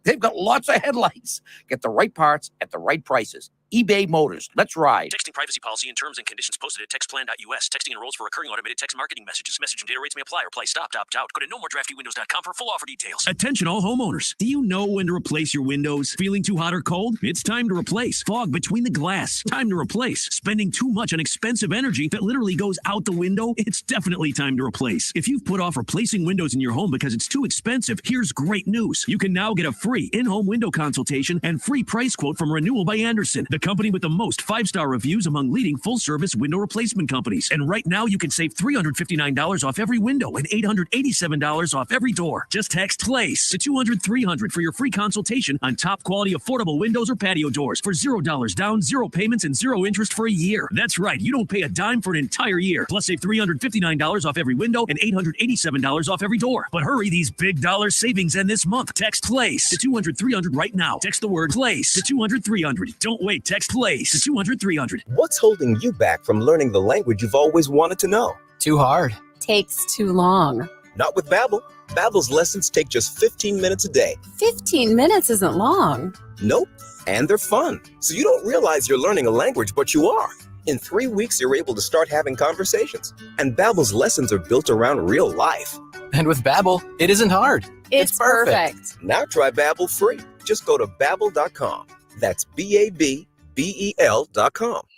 S24: They've got lots of headlights. Get the right parts at the right prices. eBay Motors. Let's ride.
S12: Texting privacy policy and terms and conditions posted at textplan.us. Texting enrolls for recurring automated text marketing messages. Message and data rates may apply or play. Stop, opt out. Go to nomoredraftywindows.com for full offer details.
S13: Attention all homeowners. Do you know when to replace your windows? Feeling too hot or cold? It's time to replace. Fog between the glass. Time to replace. Spending too much on expensive energy that literally goes out the window? It's definitely time to replace. If you've put off replacing windows in your home because it's too expensive, here's great news. You can now get a free in-home window consultation and free price quote from Renewal by Andersen, the company with the most 5-star reviews among leading full-service window replacement companies. And right now, you can save $359 off every window and $887 off every door. Just text PLACE to 200-300 for your free consultation on top-quality affordable windows or patio doors for $0 down, 0 payments, and 0 interest for a year. That's right, you don't pay a dime for an entire year. Plus, save $359 off every window and $887 off every door. But hurry, these big dollar savings end this month. Text PLACE to 200-300 right now. Text the word PLACE to 200-300. Don't wait, text PLACE to 200-300.
S25: What's holding you back from learning the language you've always wanted to know?
S26: Too hard.
S27: Takes too long.
S25: Not with Babbel. Babbel's lessons take just 15 minutes a day.
S27: 15 minutes isn't long.
S25: Nope. And they're fun. So you don't realize you're learning a language, but you are. In 3 weeks, you're able to start having conversations. And Babbel's lessons are built around real life.
S26: And with Babbel, it isn't hard.
S27: It's perfect.
S25: Now try Babbel free. Just go to Babbel.com. That's BABBEL.com.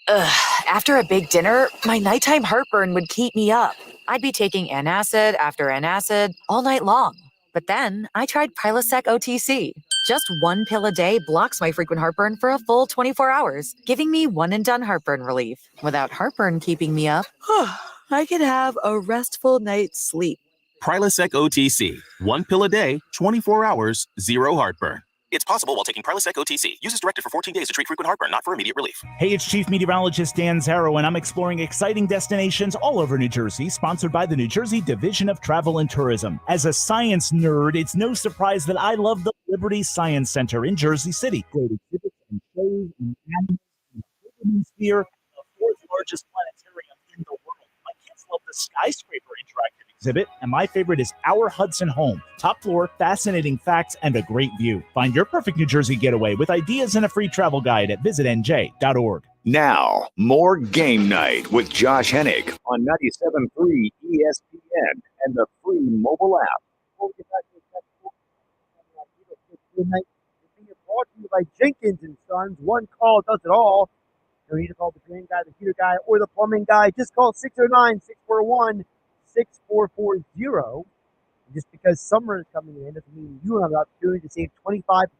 S5: Ugh, after a big dinner, my nighttime heartburn would keep me up. I'd be taking antacid after antacid all night long. But then I tried Prilosec OTC. Just one pill a day blocks my frequent heartburn for a full 24 hours, giving me one-and-done heartburn relief. Without heartburn keeping me up, I could have a restful night's sleep.
S6: Prilosec OTC. One pill a day, 24 hours, zero heartburn. It's possible while taking Prilosec OTC. Use as directed for 14 days to treat frequent heartburn, not for immediate relief.
S7: Hey, it's Chief Meteorologist Dan Zarrow, and I'm exploring exciting destinations all over New Jersey, sponsored by the New Jersey Division of Travel and Tourism. As a science nerd, it's no surprise that I love the Liberty Science Center in Jersey City. Great exhibits and shows and animals in the Liberty Sphere, the fourth largest planetarium in the world. My kids love the skyscraper interactive exhibit, and my favorite is Our Hudson Home. Top floor, fascinating facts, and a great view. Find your perfect New Jersey getaway with ideas and a free travel guide at visitnj.org.
S2: Now, more Game Night with Josh Hennig on 97.3 ESPN and the free mobile app.
S3: Before we get back to the Game Night, it's being brought to you by Jenkins and Sons. One call does it all. You don't need to call the drain guy, the heater guy, or the plumbing guy. Just call 609-641-6440. Just because summer is coming in doesn't mean you have an opportunity to save 25 to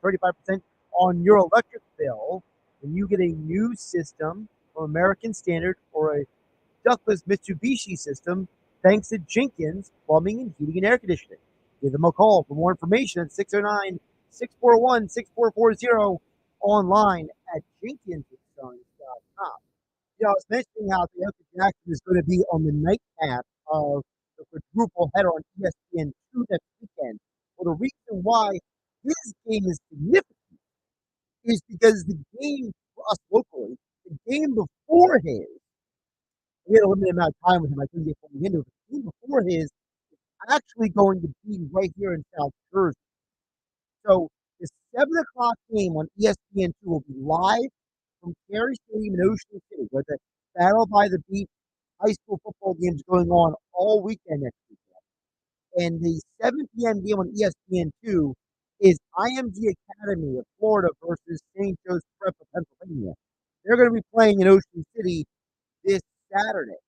S3: 35% on your electric bill when you get a new system from American Standard or a ductless Mitsubishi system thanks to Jenkins Plumbing and Heating and Air Conditioning. Give them a call for more information at 609-641-6440 online at jenkinsandsons.com. I was mentioning how Tyoka Jackson is going to be on the nightcap of the quadruple header on ESPN2 next weekend. Well, the reason why his game is significant is because the game for us locally, the game before his, we had a limited amount of time with him. I couldn't get fully into it. The game before his is actually going to be right here in South Jersey. So the 7 o'clock game on ESPN2 will be live from Cary Stadium in Ocean City, where the Battle by the Beach high school football games going on all weekend next weekend. And the 7 p.m. game on ESPN2 is IMG Academy of Florida versus St. Joe's Prep of Pennsylvania. They're going to be playing in Ocean City this Saturday.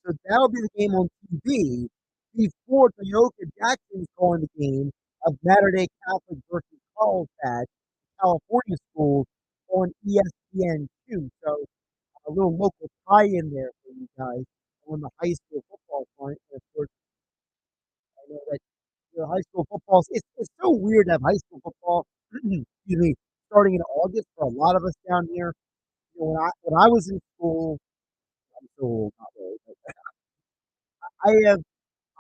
S3: So that'll be the game on TV before Tyoka Jackson's calling the game of Mater Dei Catholic versus Carlsbad, California schools on ESPN2. So a little local tie-in there for you guys on the high school football front. And of course, I know that high school football, it's so weird to have high school football, starting in August for a lot of us down here. When I was in school, I'm so old, not really, but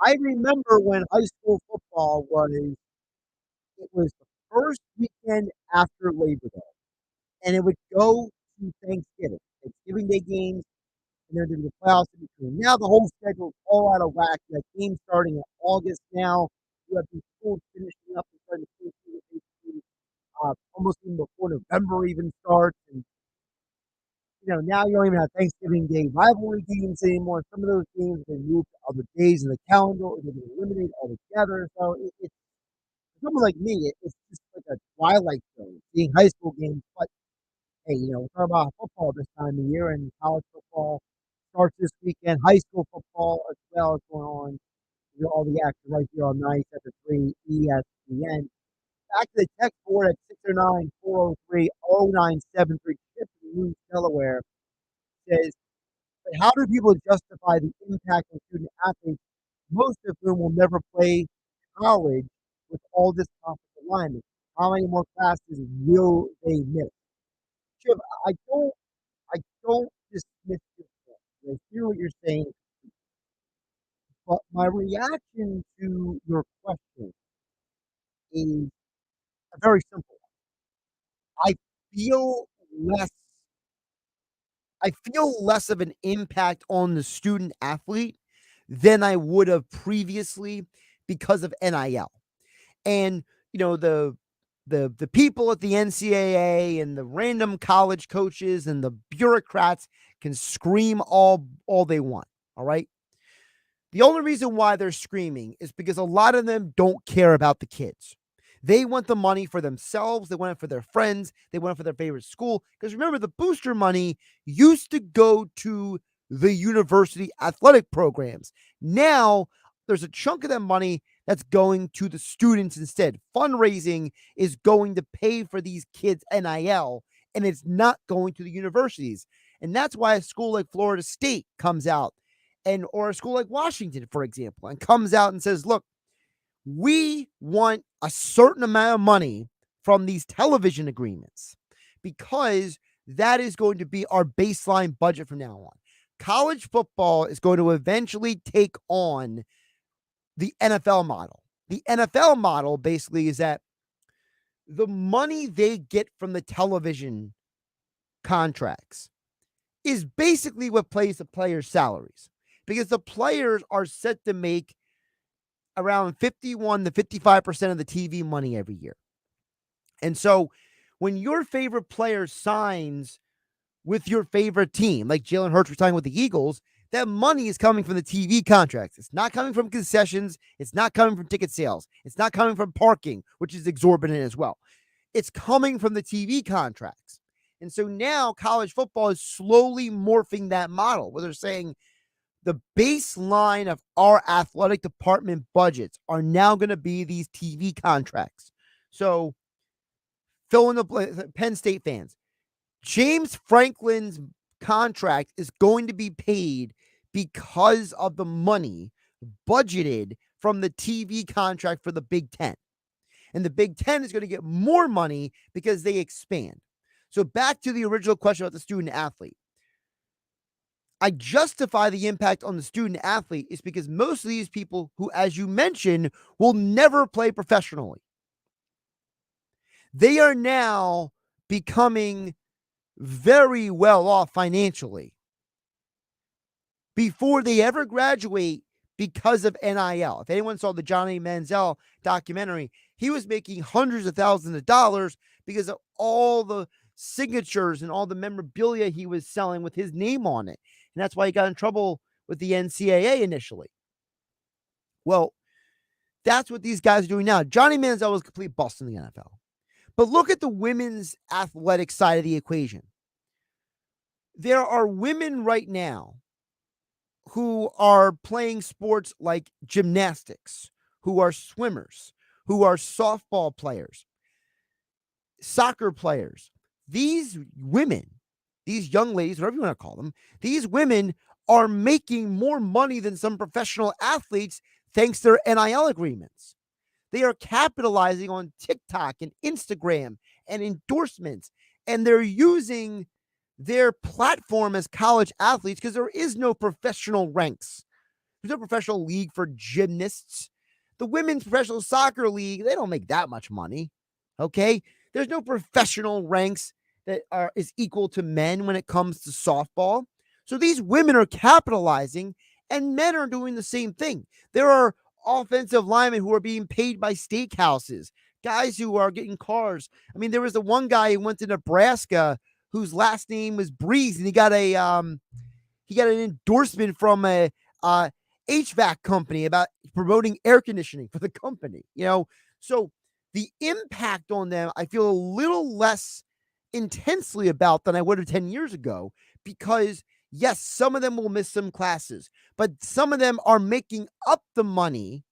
S3: I remember when high school football was the first weekend after Labor Day, and it would go to Thanksgiving Day games, and then there'd be the playoffs in between. Now the whole schedule is all out of whack. You have games starting in August now. You have these schools finishing up and starting to finish almost even before November even starts. And now you don't even have Thanksgiving Day rivalry games anymore. Some of those games have been moved to other days in the calendar, or they've been eliminated altogether. So it's someone like me, it's just like a twilight show, seeing high school games. But hey, we're talking about football this time of year, and college football starts this weekend. High school football as well is going on. All the action right here on 97.3 ESPN. Back to the text board at 609-403-0973. Chip in New Delaware says, but how do people justify the impact on student athletes, most of whom will never play college with all this offensive alignment? How many more classes will they miss? Chip, I don't dismiss your point. I hear what you're saying. But my reaction to your question is a very simple one. I feel less of an impact on the student athlete than I would have previously because of NIL. And the people at the NCAA and the random college coaches and the bureaucrats can scream all they want. All right. The only reason why they're screaming is because a lot of them don't care about the kids. They want the money for themselves. They want it for their friends. They want it for their favorite school. Because remember, the booster money used to go to the university athletic programs. Now, there's a chunk of that money that's going to the students instead. Fundraising is going to pay for these kids' NIL, and it's not going to the universities. And that's why a school like Florida State comes out, or a school like Washington, for example, and comes out and says, look, we want a certain amount of money from these television agreements because that is going to be our baseline budget from now on. College football is going to eventually take on the NFL model. The NFL model basically is that the money they get from the television contracts is basically what pays the players' salaries, because the players are set to make around 51 to 55% of the TV money every year. And so when your favorite player signs with your favorite team, like Jalen Hurts signing with the Eagles, that money is coming from the TV contracts. It's not coming from concessions. It's not coming from ticket sales. It's not coming from parking, which is exorbitant as well. It's coming from the TV contracts. And so now college football is slowly morphing that model where they're saying the baseline of our athletic department budgets are now going to be these TV contracts. So fill in the Penn State fans. James Franklin's contract is going to be paid because of the money budgeted from the TV contract for the Big Ten. And the Big Ten is going to get more money because they expand. So back to the original question about the student athlete. I justify the impact on the student athlete is because most of these people who, as you mentioned, will never play professionally, they are now becoming very well off financially before they ever graduate because of NIL. If anyone saw the Johnny Manziel documentary, he was making hundreds of thousands of dollars because of all the signatures and all the memorabilia he was selling with his name on it. And that's why he got in trouble with the NCAA initially. Well, that's what these guys are doing now. Johnny Manziel was a complete bust in the NFL. But look at the women's athletic side of the equation. There are women right now who are playing sports like gymnastics, who are swimmers, who are softball players, soccer players. These women, these young ladies, whatever you want to call them, these women are making more money than some professional athletes thanks to their NIL agreements. They are capitalizing on TikTok and Instagram and endorsements, and they're using their platform as college athletes because there is no professional ranks. There's no professional league for gymnasts. The women's professional soccer league, they don't make that much money. Okay? There's no professional ranks that is equal to men when it comes to softball. So these women are capitalizing, and men are doing the same thing. There are offensive linemen who are being paid by steakhouses, guys who are getting cars. I mean, there was the one guy who went to Nebraska whose last name was Breeze, and he got an endorsement from a HVAC company about promoting air conditioning for the company. So the impact on them, I feel a little less intensely about than I would have 10 years ago, because yes, some of them will miss some classes, but some of them are making up the money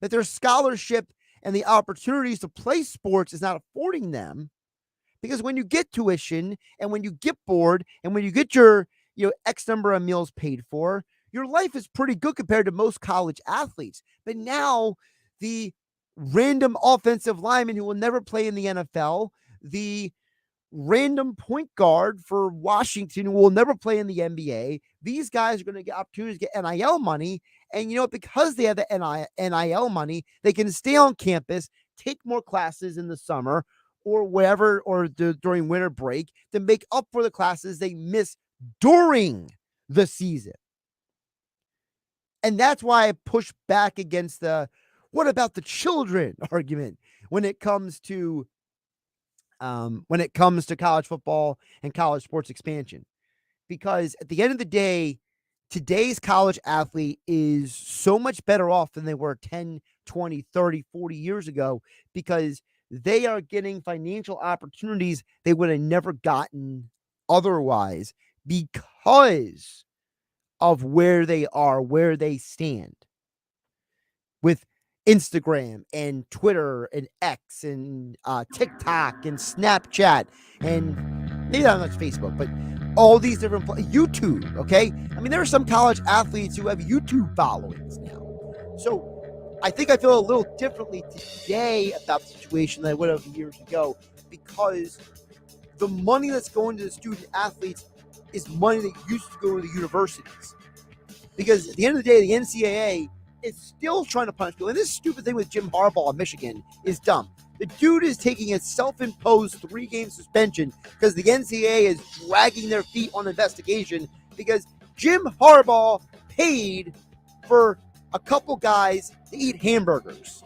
S3: that their scholarship and the opportunities to play sports is not affording them. Because when you get tuition and when you get bored and when you get your X number of meals paid for, your life is pretty good compared to most college athletes. But now the random offensive lineman who will never play in the NFL, the random point guard for Washington who will never play in the NBA, these guys are going to get opportunities to get NIL money. And because they have the NIL money, they can stay on campus, take more classes in the summer or wherever, or during winter break, to make up for the classes they miss during the season. And that's why I push back against the "what about the children" argument when it comes to college football and college sports expansion. Because at the end of the day, today's college athlete is so much better off than they were 10, 20, 30, 40 years ago because they are getting financial opportunities they would have never gotten otherwise because of where they are, where they stand. With Instagram and Twitter and X and TikTok and Snapchat and maybe not much Facebook, but all these different YouTube, okay? I mean, there are some college athletes who have YouTube followings now. So I think I feel a little differently today about the situation than I would have years ago because the money that's going to the student athletes is money that used to go to the universities. Because at the end of the day, the NCAA is still trying to punish people. And this stupid thing with Jim Harbaugh in Michigan is dumb. The dude is taking a self-imposed 3-game suspension because the NCAA is dragging their feet on investigation because Jim Harbaugh paid for a couple guys to eat hamburgers.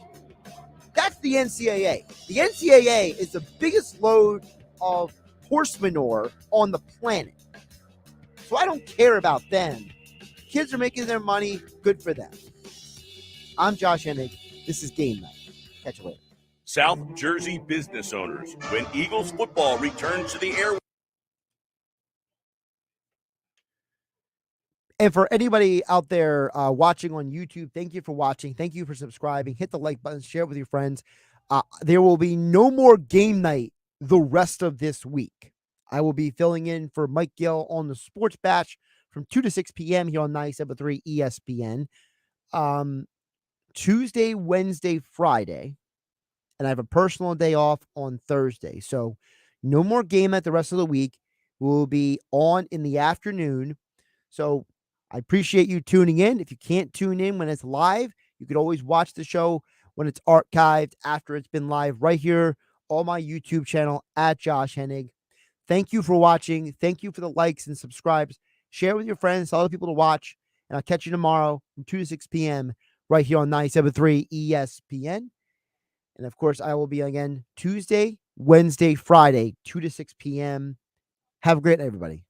S3: That's the NCAA. The NCAA is the biggest load of horse manure on the planet. So I don't care about them. Kids are making their money. Good for them. I'm Josh Hennig. This is Game Night. Catch you later.
S4: South Jersey business owners, when Eagles football returns to the air.
S3: And for anybody out there watching on YouTube, thank you for watching. Thank you for subscribing. Hit the like button. Share it with your friends. There will be no more Game Night the rest of this week. I will be filling in for Mike Gill on the Sports Batch from 2 to 6 p.m. here on 97.3 ESPN. Tuesday, Wednesday, Friday. And I have a personal day off on Thursday. So no more Game Night the rest of the week. We'll be on in the afternoon. So I appreciate you tuning in. If you can't tune in when it's live, you could always watch the show when it's archived after it's been live right here on my YouTube channel at Josh Hennig. Thank you for watching. Thank you for the likes and subscribes. Share with your friends, tell other people to watch. And I'll catch you tomorrow from 2 to 6 p.m. right here on 97.3 ESPN. And, of course, I will be again Tuesday, Wednesday, Friday, 2 to 6 p.m. Have a great night, everybody.